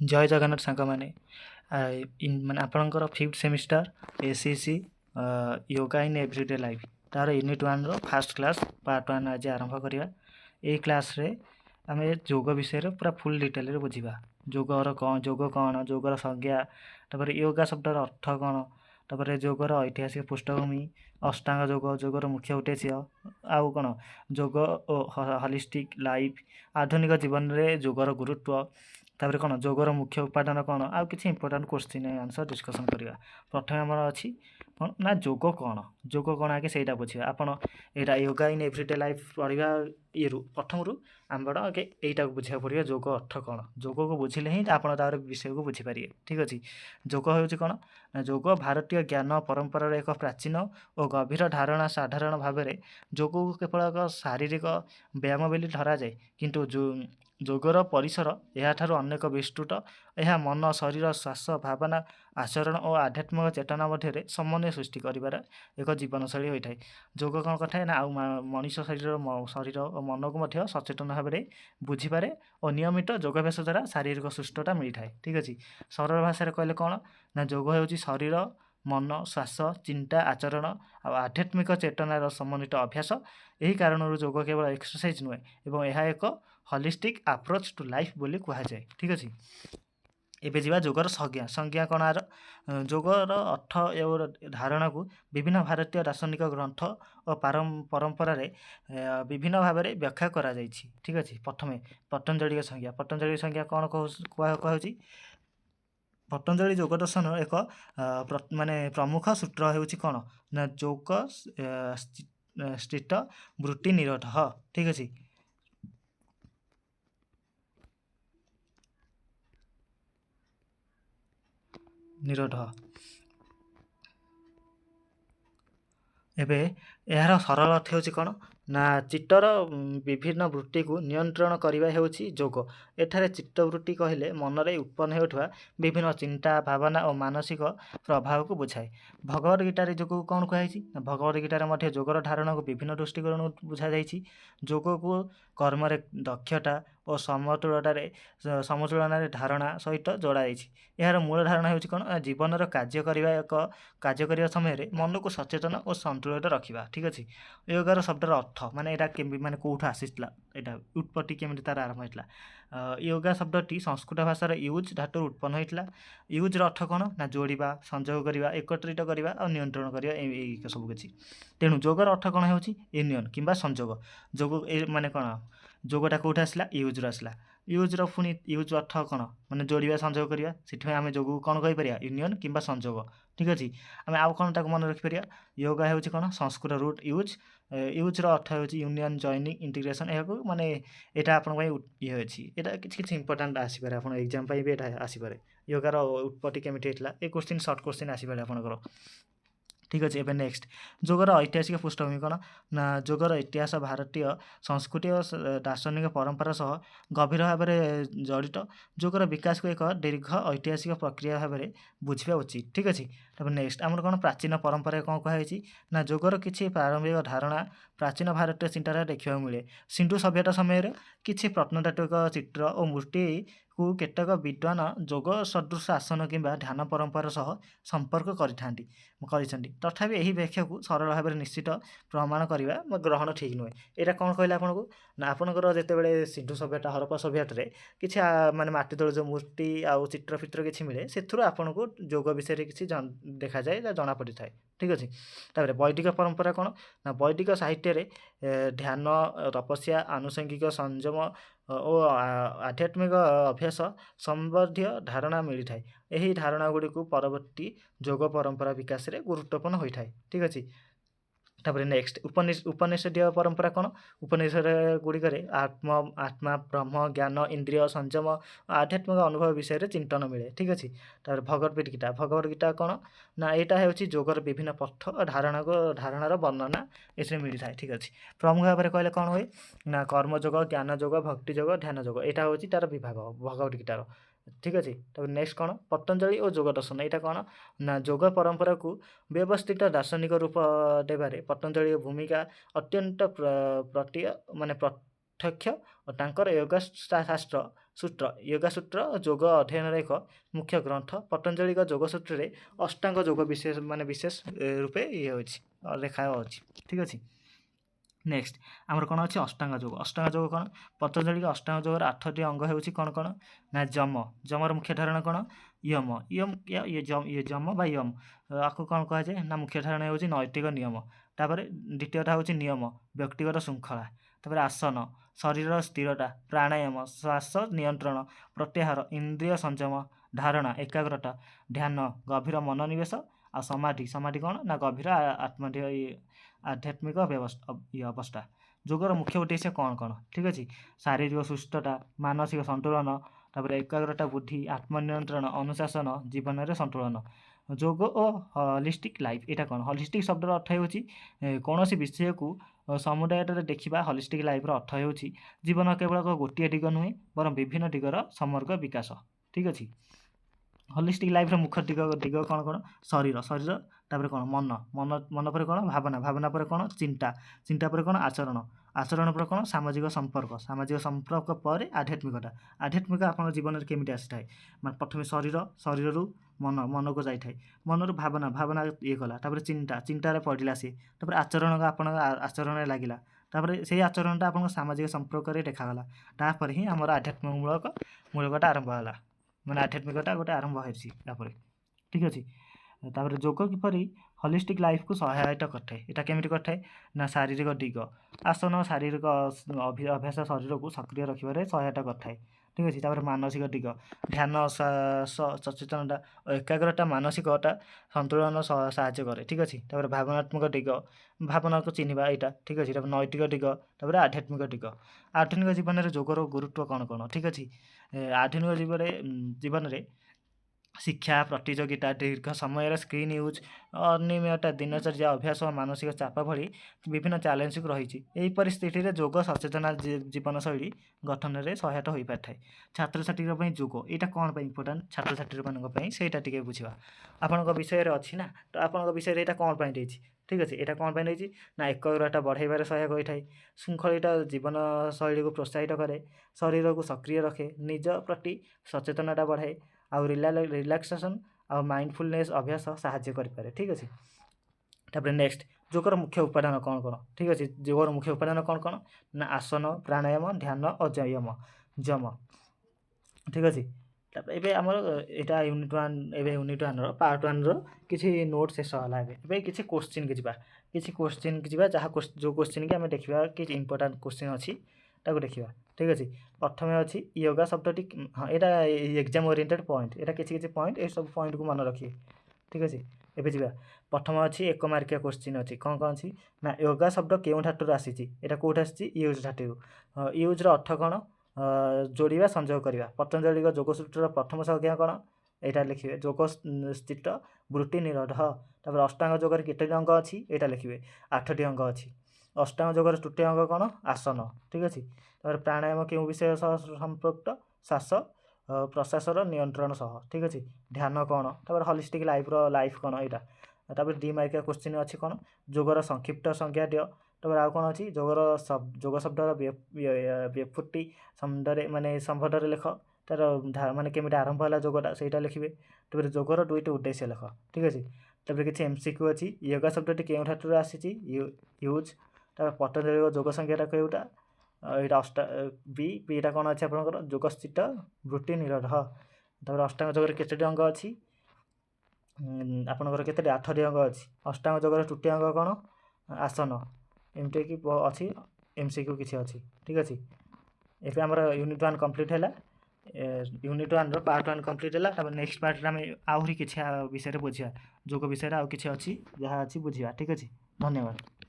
जय जगन्नाथ सांग मैंने माने आपणकर 5th semester SCC yoga in everyday life तार unit 1 row first class part 1 आज आरंभ करवा। ये क्लास रे आम योग विषय पूरा फुल डिटेल रे बुझा जोगर कौन जोगर संज्ञा तापर योगा शब्दर अर्थ कौन तापर योगर ऐतिहासिक पृष्ठभूमि अष्टांग जोगर मुख्य उद्देश्य आउ कौन जोग होलिस्टिक लाइफ आधुनिक जीवन रे जोगर गुरुत्व तापर कौन जोगर मुख्य उपादान कौन आउ किसी इंपोर्टाट क्वेश्चन आंसर डिस्कसन करवा। प्रथम आम अच्छी कौन ना जोग कौन आगे से बुझा आप योगा इन एवरीडे लाइफ पढ़ा ये प्रथम रू आम बड़ आगे यहीटा बुझा पड़े जोग अर्थ कौन जोग को बुझे ही आप विषय को बुझीपारे। ठीक अच्छे जोग हूँ कौन ना जोग भारतीय ज्ञान परंपरार एक प्राचीन और गभीर धारणा साधारण भाव में जोग को केवल एक शारीरिक व्यायाम बोली धरा जाए किंतु जोगर परिसर याठारु अनेक विस्तृत यह मन शरीर श्वास भावना आचरण और आध्यात्मिक चेतना मध्य समन्वय सृष्टि कर एक जीवनशैली होता है। जोग कौन कथा ना मनीष शरीर और मन को सचेतन भाव में बुझीपारे और नियमित योगाभ्यास द्वारा शारीरिक सुस्थता मिलता है। ठीक अच्छे सरल भाषा कहले कौन ना जोग हो शरीर मन श्वास चिंता आचरण आध्यात्मिक चेतनार समन्वित अभ्यास। यही कारण जोग केवल एक्सरसाइज नुहे एवं यह एक होलिस्टिक अप्रोच टू लाइफ बोली कहुए। ठीक अच्छे एबे जीवा जोगर संज्ञा कौन आर जोगर अर्थ एवं धारणा को विभिन्न भारतीय दार्शनिक ग्रंथ और परंपरा विभिन्न भाव में व्याख्या करा जायछि। ठीक अच्छे प्रथमे पतंजलि संज्ञा कौन कहूँ पतंजलि जोग दर्शन एक माने प्रमुख सूत्र होउछि कौन ना जोग स्थित वृत्ति निरोध। ठीक अच्छे निरोध एबे यार सरल अर्थ होछि कौन ना चित्तर विभिन्न वृत्ति को नियंत्रण करने हेउछि जोग। एठारे चित्तवृत्ति कहले मनरे उत्पन्न होउथवा विभिन्न चिंता भावना और मानसिक प्रभाव को बुझाए। भगवद गीतार जोग को कौन कहुई भगवद गीतार मध्य जोगर धारणा को विभिन्न दृष्टिकोण बुझा जाइछि। जोग को कर्म दक्षता और समतुलन धारणा सहित जोड़ा जाइछि। यार मूल धारणा होउछि कौन जीवन कार्य करने समय मन को सचेतन और संतुलित रखा। ठीक अच्छे योगार शब्दर अर्थ माने माने कौटू आसीला यहाँ उत्पत्ति केमी तार आरंभ होता। योगा शब्दटी संस्कृत भाषार यूज धातु उत्पन्न होता। यूज अर्थ कौन ना जोड़ा संजोग करवा एकत्रित करवा और नियंत्रण करवा सब किसी। तेणु जोगर अर्थ कौन हो यूनियन किंबा संजोग जोग माने कौन जोगटा कौट आसला यूज आसला यूज पुणी यूज अर्थ कौन माने जोड़ा संजोग करवा से आम जोग को कौन कहीपर यूनियन किंबा संजोग। ठीक अच्छे आम आउ कौन ताक मन रखिपर योगा हूँ कौन संस्कृत रूट यूज यूज्र अर्थ हो यूनियन जॉइनिंग इंटीग्रेशन यह माने यहाँ आप ये अच्छी यहाँ किसी इंपोर्टाट आसपे आप एग्जाम भी ये आसपे योगार उत्पत्ति केमी होता ये क्वेश्चन सर्ट क्वेश्चन आसपे आपंकर। ठीक अच्छे एबे नेक्स्ट जोगर ऐतिहासिक पृष्ठभूमि कौन ना जोगर इतिहास भारतीय संस्कृति और दार्शनिक परंपरा सह गभीर भाव में जड़ित। जोगर विकास को एक दीर्घ ऐतिहासिक प्रक्रिया भाव में बुझा उचित। ठीक अच्छे तब नेक्स्ट आम कौन प्राचीन परंपरा कौन कहुई ना जोगर किसी प्रारंभिक धारणा प्राचीन भारतीय चिंताधारा देखा मिले। सिंधु सभ्यता समय किसी प्रत्नतात्विक चित्र और मूर्ति को केतक विद्वान जोग सदृश आसन किंबा ध्यान परंपरा सह संपर्क करि तथापि यही व्याख्या को सरल भाव में निश्चित प्रमाण करवा ग्रहण ठीक नुहे। यहाँ कौन कहले आपको ना आपंकर जिते सिंधु सभ्यता हरप्पा सभ्यता किसी माने माटी तले जो मूर्ति आउ चित्रफित्र किसी मिले से आपन को जोग विषय किसी देखा जाए जना पड़ी था। ठीक अच्छे तापर वैदिक परंपरा कौन ना वैदिक साहित्य ध्यान तपस्या आनुषंगिक संयम और आध्यात्मिक अभ्यास संबंधी धारणा मिलता है। यही धारणा गुड़ी को परवर्ती जोग परंपरा विकास में गुरुत्वपूर्ण होता है। ठीक अच्छे तापर नेक्स्ट उपनिषदीय परंपरा कौन उपनिषद गुड़िक आत्मा ब्रह्म ज्ञान इंद्रिय संयम आध्यात्मिक अनुभव विषय चिंतन मिले। ठीक अच्छे तापर भगवद गीता कौन ना यहाँ हूँ जोगर विभिन्न पथ और धारणार वर्णना इसमें मिलता है। ठीक अच्छे प्रमुख भाव में कहले कौन हुए ना कर्मयोग ज्ञान योग भक्ति योग ध्यान योग यहाँ हूँ तार विभाग भगवद गीतार। ठीक अच्छे तब नेक्स्ट कौन पतंजलि और जोग दर्शन यहाँ कौन ना जोग परंपरा को व्यवस्थित दार्शनिक रूप देवारे पतंजलि भूमिका अत्यंत माने प्रत्यक्ष और तांकर योग शास्त्र सूत्र योगा सूत्र जोग अध्ययन एक मुख्य ग्रंथ पतंजलि जोग सूत्र में अष्टांग जोग विशेष माने विशेष रूपे ये होछि रेखा अछि ठीक अछि। नेक्स्ट आमर कौन अच्छे अष्टांग जोग कौन पतंजलि अष्टांग जोगर 8टी अंग होउछि कौन कौन ना जम जमर मुख्य धारणा कौन यम यम ये जम बा यम आपको कौन कह जाए ना मुख्य धारणा होउछि नैतिक नियम तापर द्वितीयटा होउछि नियम व्यक्तिगत श्रृंखला तापर आसन शरीर स्थिरता प्राणायाम श्वास नियंत्रण प्रत्याहार इंद्रिय संयम धारणा एकाग्रता ध्यान गभीर मनोनिवेश आ समाधि समाधि कौन ना गभीर आत्म आध्यात्मिक अवस्था जोगर मुख्य उद्देश्य कौन कौन ठीक अच्छे शारीरिक सुस्थता मानसिक संतुलन तापर एकाग्रता बुद्धि आत्मनियंत्रण अनुशासन जीवन में संतुलन जोग और हॉलिस्टिक लाइफ यहाँ कौन हॉलिस्टिक शब्दर अर्थ हो कौन विषय को समुदाय देखा हॉलिस्टिक लाइफ अर्थ हो जीवन केवल गोटे दिग नुहे बर विभिन्न दिगर समग्र विकास ठीक अच्छे। हॉलिस्टिक लाइफ मुख्य दिग दिग कौन कौन शरीर शरीर तापर कौन मन मन मन पर कौन भावना भावना पर कौन चिंता चिंता पर कौन आचरण आचरण पर कौन सामाजिक संपर्क पर आध्यात्मिकता आध्यात्मिक आप जीवन में केमी आसी थाए प्रथम शरीर शरीर मन मन को जाए मन भावना भावना ये कला चिंता चिंतार पड़ा सी आचरण आपण आचरण लगिला से आचरणटा आप सामाजिक संपर्क में देखागला तापर ही आम आध्यात्मिक मूलकटा आरंभ है माने आध्यात्मिकता गोटे आरंभ होपर ठीक अच्छे। तापर जोग किपरि हॉलिस्टिक लाइफ को सहायता करता है यहाँ केमी करता ना शारीरिक दिग आसन शारीरिक अभ्यास शरीर को सक्रिय रखिबारे सहायता करता है ठीक अच्छे। तापर मानसिक दिग ध्यान सचेतनता एकाग्रता मानसिकता संतुलन साहाय्य करे ठीक अच्छे। तापर भावनात्मक दिग भावना को चिन्हवा यहाँ ठीक अच्छे। तापर नैतिक दिग तापर आध्यात्मिक दिग आधुनिक जीवन में जोगर गुरुत्व कौन कौन ठीक अच्छे। आधुनिक जीवन में शिक्षा प्रतियोगिता दीर्घ समय स्क्रीन यूज अनियमित दिनचर्या अभ्यास और मानसिक चाप भली विभिन्न चैलेंज रही यही परिस्थिति में जोग सचेतना जीवन शैली गठन में सहायता हो पारि था छात्र छात्री जोग यहाँ कौन इम्पोर्टाट छात्र छात्री मानी से बुझा आपण विषय अच्छी ना तो आपण विषय यहाँ कौन पाई ठीक अच्छे। यहाँ कौन पाई ना एकाग्रता बढ़ाइबार सहायक होता है श्रृंखलित जीवन शैली को प्रोत्साहित करे शरीर को सक्रिय रखे निज प्रति सचेतनता बढ़ाए आउ रिलैक्सेशन आ माइंडफुलनेस अभ्यास साहाय्य करें ठीक अच्छे। तापर नेक्स्ट जोगर मुख्य उपादान कौन कौन ठीक अच्छे जोगर मुख्य उपादान कौन कौन ना आसन प्राणायाम ध्यान और जम ठीक अच्छे। एबे आमर यहाँ यूनिट 1 एबे यूनिट 1 पार्ट 1 किसी नोट शेष है किसी क्वेश्चन की जावा किसी क्वेश्चन की जावा जहाँ जो क्वेश्चन की आम देखा कि इंपोर्टाट क्वेश्चन अच्छी ताको देखा ठीक अच्छे। प्रथम अच्छी योगा शब्दटी हाँ यहाँ एग्जाम ओरिएंटेड पॉइंट यहाँ किसी पॉइंट ये सब पॉइंट को मन रखिए ठीक अच्छे। एबे जी प्रथम अच्छी 1 मार्किया क्वेश्चन अच्छी कौन कौन अच्छी ना योगा शब्द क्यों धातु आसी यहाँ कौट आसी यूज धातु यूज्र अर्थ कौन जोड़ा संयोग करवा पतंजलि जोगसूत्र प्रथम संज्ञा कौन यहाँ लिखे जोग स्थित वृत्ति निरोध तापर अष्टांग जोगर केतोटी अंग अच्छी यहाँ लिखे 8टी अंग अच्छी अष्टांग जोगर तृतीय अंग कौन आसन ठीक अच्छे। तापर प्राणायाम क्यों विषय संपृक्त श्वास प्रश्वासर नियंत्रण सह ठीक अच्छे। ध्यान कौन तापर हॉलिस्टिक लाइफ कौन यहाँ तापर 2 मार्किया क्वेश्चन अच्छी कौन जोगर संक्षिप्त संज्ञा दियो तापर आउ कौन अच्छी जोग शब्दर व्युत्पत्ति शब्द माने संबंध लिख तार माने केमी आरंभ है जोगटा से लिखे तापर जोगर 2टी उद्देश्य लिख ठीक अच्छे। तापर किसी एमसीक्यू अच्छी योगा शब्दटी क्यों धातु आसी यूज तापर पतंजलि जोग संज्ञाटा कौटा यहाँ बीटा कौन अच्छे आप जोग स्थित वृत्ति निरोध तापर अष्टांग जोगर केतोटी अंग अच्छी आपंकर केतोटी 8टी अंग अच्छी अष्टांग जोगर तृतीय अंग कौन आसन एमती कि अच्छी एमसीक्यू किसी अच्छी ठीक अच्छे। ये आमर यूनिट 1 कंप्लीट है यूनिट 1 पार्ट 1 कंप्लीट है नेक्स्ट पार्ट में आहरी किसी विषय बुझा जोग विषय आउ कि अच्छी जहाँ अच्छी बुझा ठीक अच्छे। धन्यवाद।